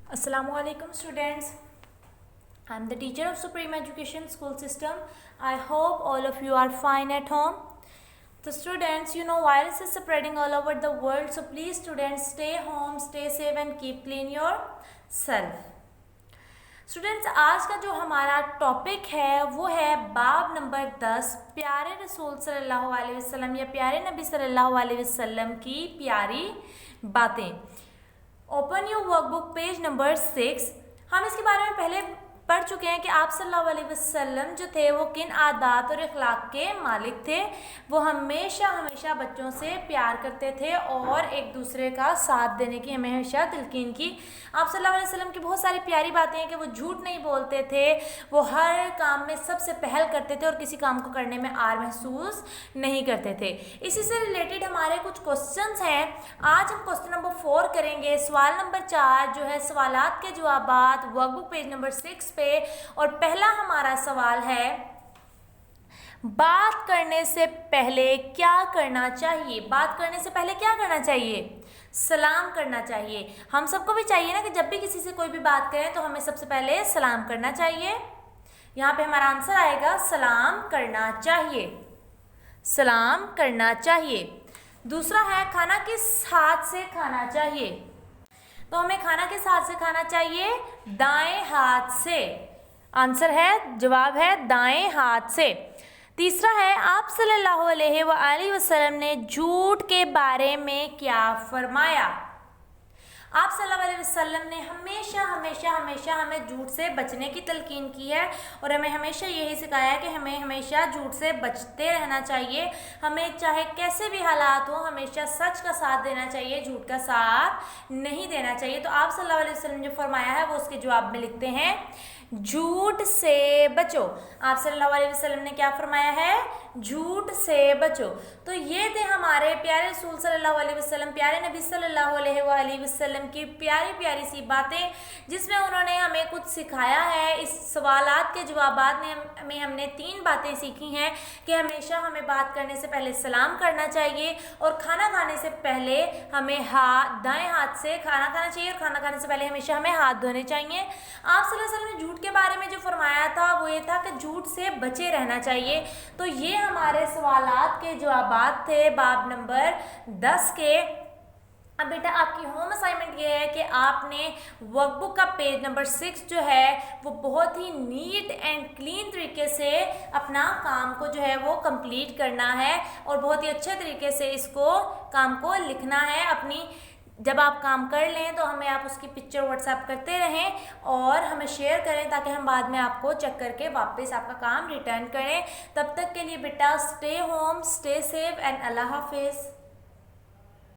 Assalamualaikum students. I am the teacher of Supreme Education School System. I hope all of you are fine at home. So students, virus is spreading all over the world. So please students, stay home, stay safe and keep clean yourself. Students, आज का जो हमारा topic है वो है बाब number 10, प्यारे रसूल सल्लल्लाहु अलैहि वसल्लम या प्यारे नबी सल्लल्लाहु अलैहि वसल्लम की प्यारी बातें। Open your workbook page number 6। हम इसके बारे में पहले पढ़ चुके हैं कि आप सल्लल्लाहु अलैहि वसल्लम जो थे वो किन आदात और अखलाक के मालिक थे। वो हमेशा बच्चों से प्यार करते थे और एक दूसरे का साथ देने की हमें हमेशा तिलकीन की। आप सल्लल्लाहु अलैहि वसल्लम की बहुत सारी प्यारी बातें हैं कि वो झूठ नहीं बोलते थे, वो हर काम में सबसे पहल करते थे और किसी काम को करने में आर महसूस नहीं करते थे। इसी से रिलेटेड हमारे कुछ क्वेश्चंस हैं। आज हम क्वेश्चन नंबर 4 करेंगे। सवाल नंबर 4 जो है सवालात के जवाबात, वर्कबुक पेज नंबर 6 पे। और पहला हमारा सवाल है, बात करने से पहले क्या करना चाहिए? बात करने से पहले क्या करना चाहिए? सलाम करना चाहिए। हम सबको भी चाहिए ना कि जब भी किसी से कोई भी बात करें तो हमें सबसे पहले सलाम करना चाहिए। यहाँ पे हमारा आंसर आएगा सलाम करना चाहिए। सलाम करना चाहिए। दूसरा है, खाना किस हाथ से खाना चाहिए? तो हमें खाना किस हाथ से खाना चाहिए? दाएं हाथ से। आंसर है, जवाब है दाएं हाथ से। तीसरा है, आप सल्लल्लाहु अलैहि वसल्लम ने झूठ के बारे में क्या फरमाया? आप सल्लल्लाहु अलैहि वसल्लम ने हमेशा हमें झूठ से बचने की तलकीन की है और हमें हमेशा यही सिखाया है कि हमें हमेशा झूठ से बचते रहना चाहिए। हमें चाहे कैसे भी हालात हो हमेशा सच का साथ देना चाहिए, झूठ का साथ नहीं देना चाहिए। तो आप सल्लल्लाहु अलैहि वसल्लम ने जो फरमाया है वो उसके जवाब में लिखते हैं, झूठ से बचो। आप सल्लल्लाहु अलैहि वसल्लम ने क्या फरमाया है? झूठ से बचो। तो ये थे हमारे प्यारे रसूल सल्लल्लाहु अलैहि वसल्लम, प्यारे नबी सल्लल्लाहु अलैहि वसल्लम की प्यारी प्यारी सी बातें, जिसमें उन्होंने हमें कुछ सिखाया है। इस सवालात के जवाबात में हमने 3 बातें सीखी हैं कि हमेशा हमें बात करने से पहले सलाम करना चाहिए और खाना खाने से पहले हमें दाएं हाथ से खाना खाना चाहिए और खाना खाने से पहले हमेशा हमें हाथ धोने चाहिए। आप सल्लल्लाहु अलैहि वसल्लम ने झूठ के बारे में जो फरमाया था वो ये था कि झूठ से बचे रहना चाहिए। तो ये हमारे सवालात के जवाबात थे बाब नंबर 10 के। अब बेटा आपकी होम असाइनमेंट ये है कि आपने वर्कबुक का पेज नंबर 6 जो है वो बहुत ही नीट एंड क्लीन तरीके से अपना काम को जो है वो कंप्लीट करना है और बहुत ही अच्छे तरीके से इसको काम को लिखना है। अपनी जब आप काम कर लें तो हमें आप उसकी पिक्चर व्हाट्सएप करते रहें और हमें शेयर करें ताकि हम बाद में आपको चेक करके वापस आपका काम रिटर्न करें। तब तक के लिए बेटा stay home, stay safe and अल्लाह हाफिज़।